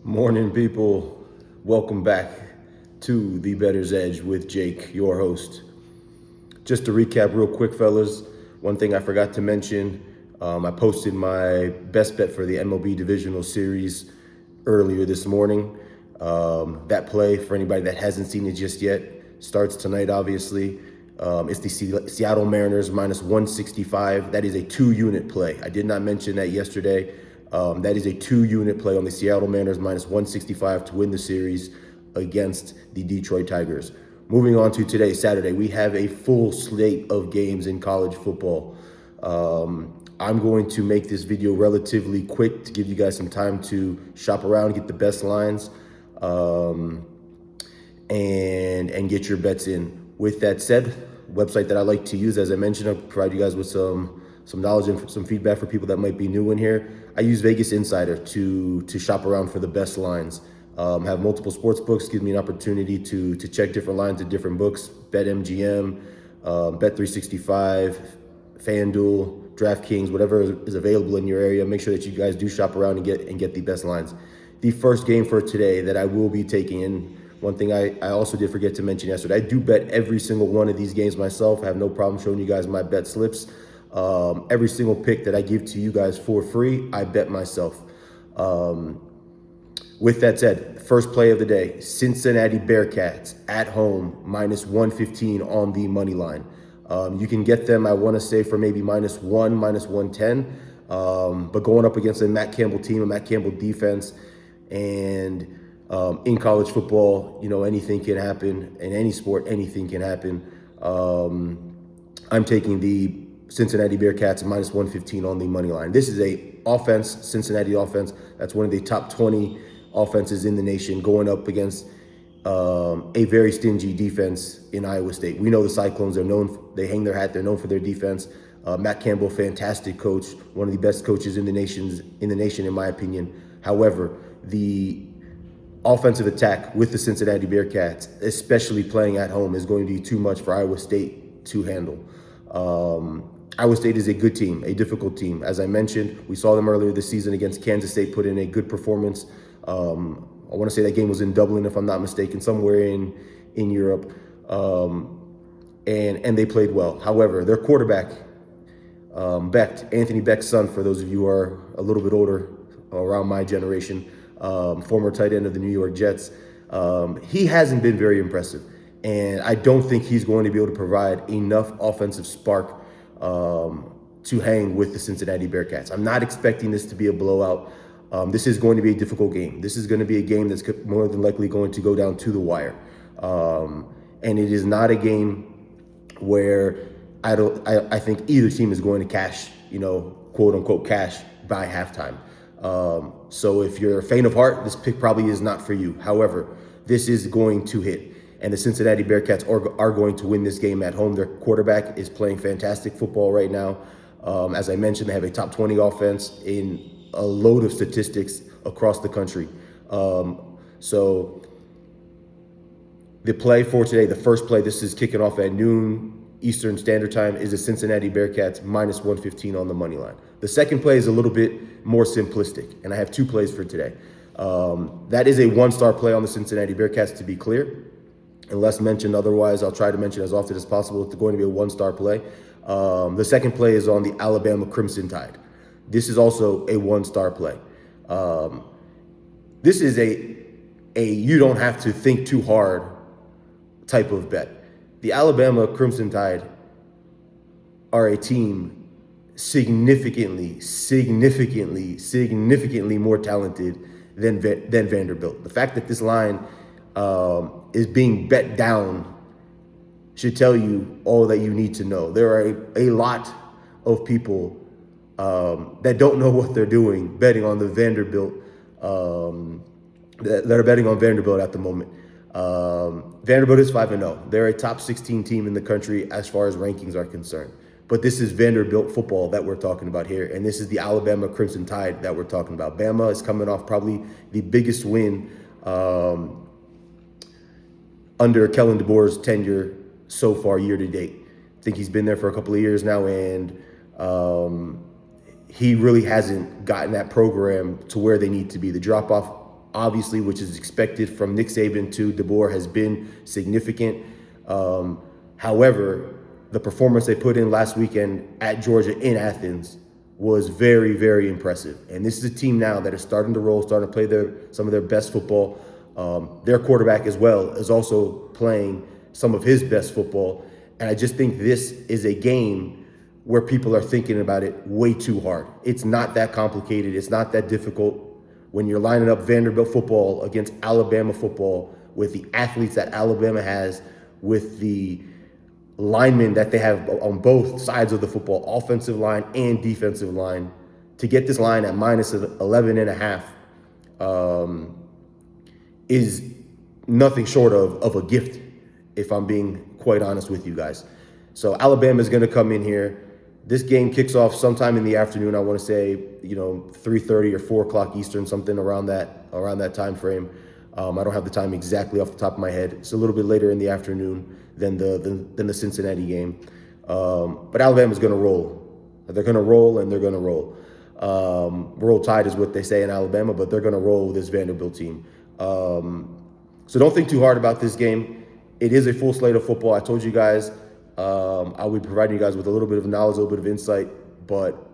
Morning, people. Welcome back to The Bettor's Edge with Jake, your host. Just to recap real quick, fellas, one thing I forgot to mention, I posted my best bet for the MLB Divisional Series earlier this morning. That play, for anybody that hasn't seen it just yet, starts tonight, obviously. It's the Seattle Mariners minus 165. That is a 2-unit play. I did not mention that yesterday. That is a 2-unit play on the Seattle Mariners minus 165 to win the series against the Detroit Tigers. Moving on to today, Saturday, we have a full slate of games in college football. I'm going to make this video relatively quick to give you guys some time to shop around, get the best lines, and get your bets in. With that said, website that I like to use, as I mentioned, I'll provide you guys with some knowledge and some feedback for people that might be new in here. I use Vegas Insider to shop around for the best lines. Have multiple sports books, gives me an opportunity to check different lines at different books, BetMGM, Bet365, FanDuel, DraftKings, whatever is available in your area. Make sure that you guys do shop around and get the best lines. The first game for today that I will be taking in, one thing I also did forget to mention yesterday, I do bet every single one of these games myself. I have no problem showing you guys my bet slips. Every single pick that I give to you guys for free, I bet myself. With that said, first play of the day, Cincinnati Bearcats at home, minus 115 on the money line. You can get them, I want to say, for maybe minus 110. But going up against a Matt Campbell team, a Matt Campbell defense, and in college football, anything can happen. In any sport, anything can happen. I'm taking the Cincinnati Bearcats minus 115 on the money line. This is a offense, Cincinnati offense, that's one of the top 20 offenses in the nation, going up against a very stingy defense in Iowa State. We know the Cyclones are they hang their hat, they're known for their defense. Matt Campbell, fantastic coach, one of the best coaches in the nation, in my opinion. However, the offensive attack with the Cincinnati Bearcats, especially playing at home, is going to be too much for Iowa State to handle. Iowa State is a good team, a difficult team. As I mentioned, we saw them earlier this season against Kansas State, put in a good performance. I want to say that game was in Dublin, if I'm not mistaken, somewhere in Europe. And they played well. However, their quarterback, Anthony Becht's son, for those of you who are a little bit older, around my generation, former tight end of the New York Jets, he hasn't been very impressive. And I don't think he's going to be able to provide enough offensive spark to hang with the Cincinnati Bearcats. I'm not expecting this to be a blowout. This is going to be a difficult game. This is going to be a game that's more than likely going to go down to the wire. And it is not a game where I think either team is going to cash, quote unquote cash by halftime. So if you're a faint of heart, this pick probably is not for you. However, this is going to hit. And the Cincinnati Bearcats are going to win this game at home. Their quarterback is playing fantastic football right now. As I mentioned, they have a top 20 offense in a load of statistics across the country. So the play for today, the first play, this is kicking off at noon Eastern Standard Time, is the Cincinnati Bearcats minus 115 on the money line. The second play is a little bit more simplistic, and I have two plays for today. That is a one-star play on the Cincinnati Bearcats, to be clear. Unless mentioned otherwise, I'll try to mention as often as possible. It's going to be a one-star play. The second play is on the Alabama Crimson Tide. This is also a one-star play. This is a you don't have to think too hard type of bet. The Alabama Crimson Tide are a team significantly more talented than Vanderbilt. The fact that this line is being bet down should tell you all that you need to know. There are a lot of people that don't know what they're doing betting on the Vanderbilt, that are betting on Vanderbilt at the moment. Vanderbilt is 5-0. They're a top 16 team in the country as far as rankings are concerned. But this is Vanderbilt football that we're talking about here, and this is the Alabama Crimson Tide that we're talking about. Bama is coming off probably the biggest win under Kellen DeBoer's tenure so far year to date. I think he's been there for a couple of years now, and he really hasn't gotten that program to where they need to be. The drop-off obviously, which is expected from Nick Saban to DeBoer, has been significant. However, the performance they put in last weekend at Georgia in Athens was very, very impressive. And this is a team now that is starting to roll, starting to play some of their best football. Their quarterback as well is also playing some of his best football. And I just think this is a game where people are thinking about it way too hard. It's not that complicated. It's not that difficult. When you're lining up Vanderbilt football against Alabama football with the athletes that Alabama has, with the linemen that they have on both sides of the football, offensive line and defensive line, to get this line at minus 11 and a half is nothing short of a gift, if I'm being quite honest with you guys. So Alabama is going to come in here. This game kicks off sometime in the afternoon. I want to say, 3:30 or 4 o'clock Eastern, something around that time frame. I don't have the time exactly off the top of my head. It's a little bit later in the afternoon than the Cincinnati game. But Alabama's going to roll. They're going to roll, and they're going to roll. Roll Tide is what they say in Alabama, but they're going to roll with this Vanderbilt team. So don't think too hard about this game. It is a full slate of football. I told you guys I'll be providing you guys with a little bit of knowledge, a little bit of insight, but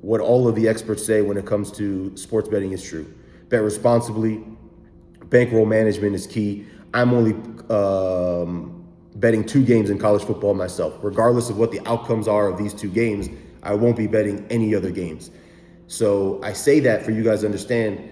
what all of the experts say when it comes to sports betting is true. Bet responsibly. Bankroll management is key. I'm only betting 2 games in college football myself. Regardless of what the outcomes are of these 2 games, I won't be betting any other games. So I say that for you guys to understand,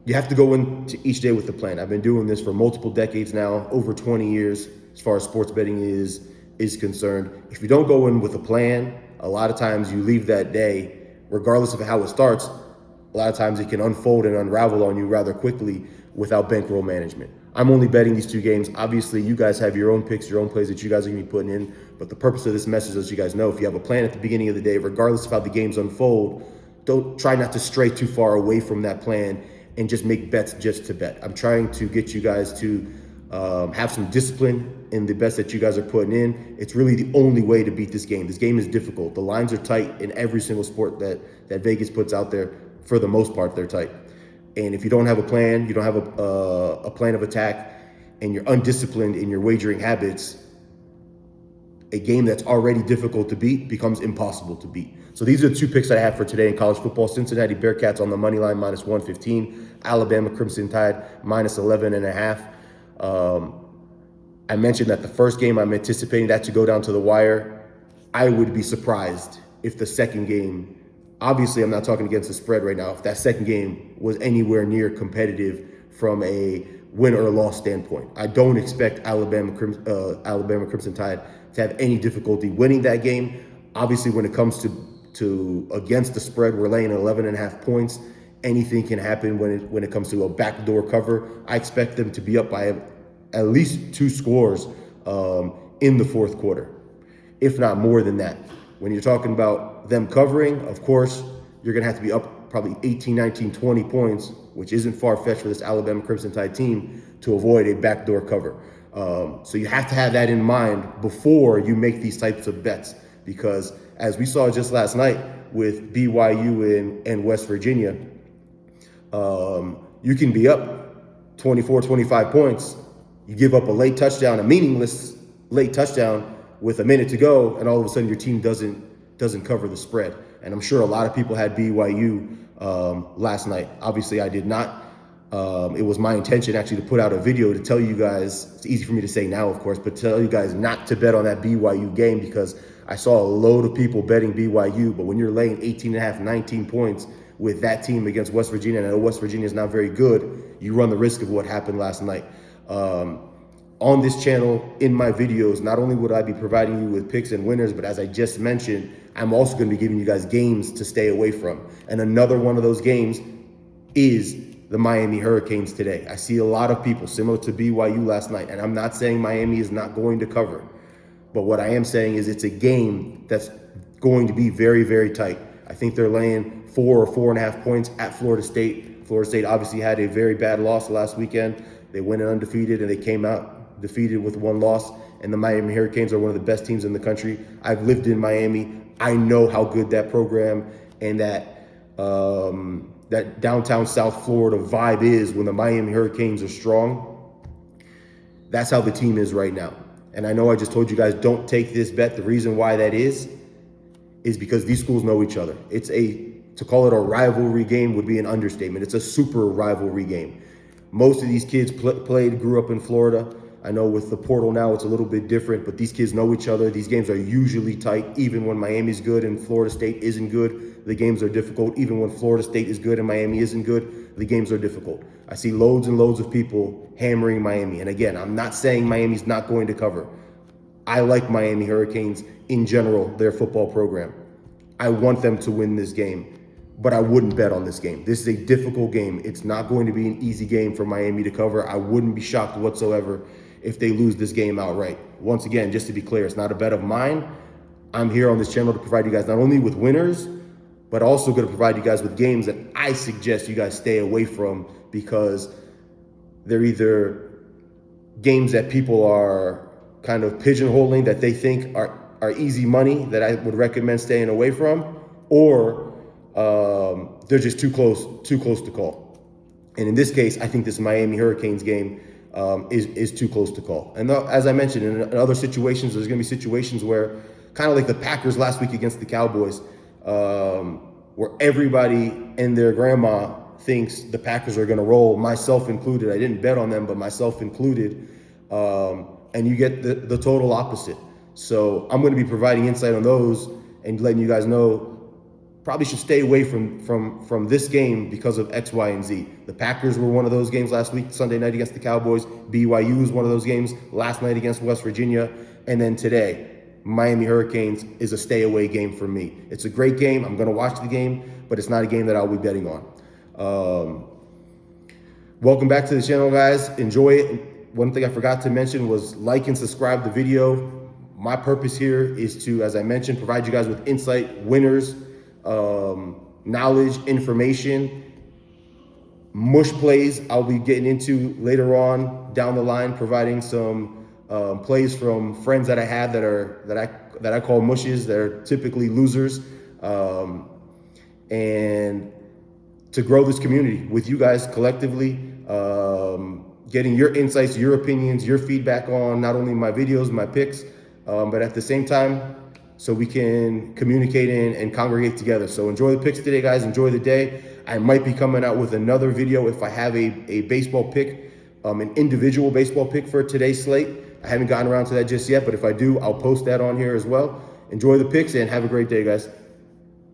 you have to go into each day with a plan. I've been doing this for multiple decades now, over 20 years as far as sports betting is concerned. If you don't go in with a plan, a lot of times you leave that day, regardless of how it starts, a lot of times it can unfold and unravel on you rather quickly without bankroll management. I'm only betting these 2 games. Obviously, you guys have your own picks, your own plays that you guys are going to be putting in. But the purpose of this message is, you guys know, if you have a plan at the beginning of the day, regardless of how the games unfold, don't try not to stray too far away from that plan and just make bets just to bet. I'm trying to get you guys to have some discipline in the bets that you guys are putting in. It's really the only way to beat this game. This game is difficult. The lines are tight in every single sport that Vegas puts out there. For the most part, they're tight. And if you don't have a plan, you don't have a plan of attack, and you're undisciplined in your wagering habits, a game that's already difficult to beat becomes impossible to beat. So these are the 2 picks that I have for today in college football. Cincinnati Bearcats on the money line, minus 115. Alabama Crimson Tide, minus 11 and a half. I mentioned that the first game, I'm anticipating that to go down to the wire. I would be surprised if the second game, obviously I'm not talking against the spread right now, if that second game was anywhere near competitive from a win or loss standpoint. I don't expect Alabama Crimson Tide to have any difficulty winning that game. Obviously, when it comes to against the spread, we're laying 11 and a half points. Anything can happen when it comes to a backdoor cover. I expect them to be up by at least 2 scores in the fourth quarter, if not more than that. When you're talking about them covering, of course, you're going to have to be up probably 18, 19, 20 points, which isn't far-fetched for this Alabama Crimson Tide team, to avoid a backdoor cover. So you have to have that in mind before you make these types of bets, because as we saw just last night with BYU and West Virginia, you can be up 24, 25 points. You give up a late touchdown, a meaningless late touchdown with a minute to go, and all of a sudden your team doesn't cover the spread. And I'm sure a lot of people had BYU last night. Obviously, I did not. It was my intention actually to put out a video to tell you guys, it's easy for me to say now, of course, but tell you guys not to bet on that BYU game, because I saw a load of people betting BYU. But when you're laying 18 and a half, 19 points with that team against West Virginia, and I know West Virginia is not very good, you run the risk of what happened last night. On this channel, in my videos, not only would I be providing you with picks and winners, but as I just mentioned, I'm also going to be giving you guys games to stay away from. And another one of those games is the Miami Hurricanes today. I see a lot of people similar to BYU last night, and I'm not saying Miami is not going to cover, but what I am saying is it's a game that's going to be very, very tight. I think they're laying 4 or 4.5 points at Florida State. Florida State obviously had a very bad loss last weekend. They went in undefeated, and they came out defeated with 1 loss. And the Miami Hurricanes are one of the best teams in the country. I've lived in Miami. I know how good that program and that that downtown South Florida vibe is when the Miami Hurricanes are strong. That's how the team is right now. And I know I just told you guys don't take this bet. The reason why that is because these schools know each other. To call it a rivalry game would be an understatement. It's a super rivalry game. Most of these kids grew up in Florida. I know with the portal now, it's a little bit different, but these kids know each other. These games are usually tight. Even when Miami's good and Florida State isn't good, the games are difficult. Even when Florida State is good and Miami isn't good, the games are difficult. I see loads and loads of people hammering Miami. And again, I'm not saying Miami's not going to cover. I like Miami Hurricanes in general, their football program. I want them to win this game, but I wouldn't bet on this game. This is a difficult game. It's not going to be an easy game for Miami to cover. I wouldn't be shocked whatsoever if they lose this game outright. Once again, just to be clear, it's not a bet of mine. I'm here on this channel to provide you guys not only with winners, but also going to provide you guys with games that I suggest you guys stay away from because they're either games that people are kind of pigeonholing that they think are easy money that I would recommend staying away from, or they're just too close to call. And in this case, I think this Miami Hurricanes game is too close to call. And as I mentioned, in other situations, there's going to be situations where, kind of like the Packers last week against the Cowboys, where everybody and their grandma thinks the Packers are going to roll, myself included. I didn't bet on them, but myself included. And you get the total opposite. So I'm going to be providing insight on those and letting you guys know probably should stay away from this game because of X, Y, and Z. The Packers were one of those games last week, Sunday night against the Cowboys. BYU was one of those games last night against West Virginia. And then today, Miami Hurricanes is a stay away game for me. It's a great game. I'm going to watch the game, but it's not a game that I'll be betting on. Welcome back to the channel, guys. Enjoy it. One thing I forgot to mention was like and subscribe to the video. My purpose here is to, as I mentioned, provide you guys with insight, winners, knowledge, information, mush plays I'll be getting into later on down the line, providing some plays from friends that I have that I call mushes, that are typically losers, and to grow this community with you guys collectively, getting your insights, your opinions, your feedback on not only my videos, my picks, but at the same time, so we can communicate and congregate together. So enjoy the picks today, guys. Enjoy the day. I might be coming out with another video if I have a baseball pick, an individual baseball pick for today's slate. I haven't gotten around to that just yet, but if I do, I'll post that on here as well. Enjoy the picks and have a great day, guys.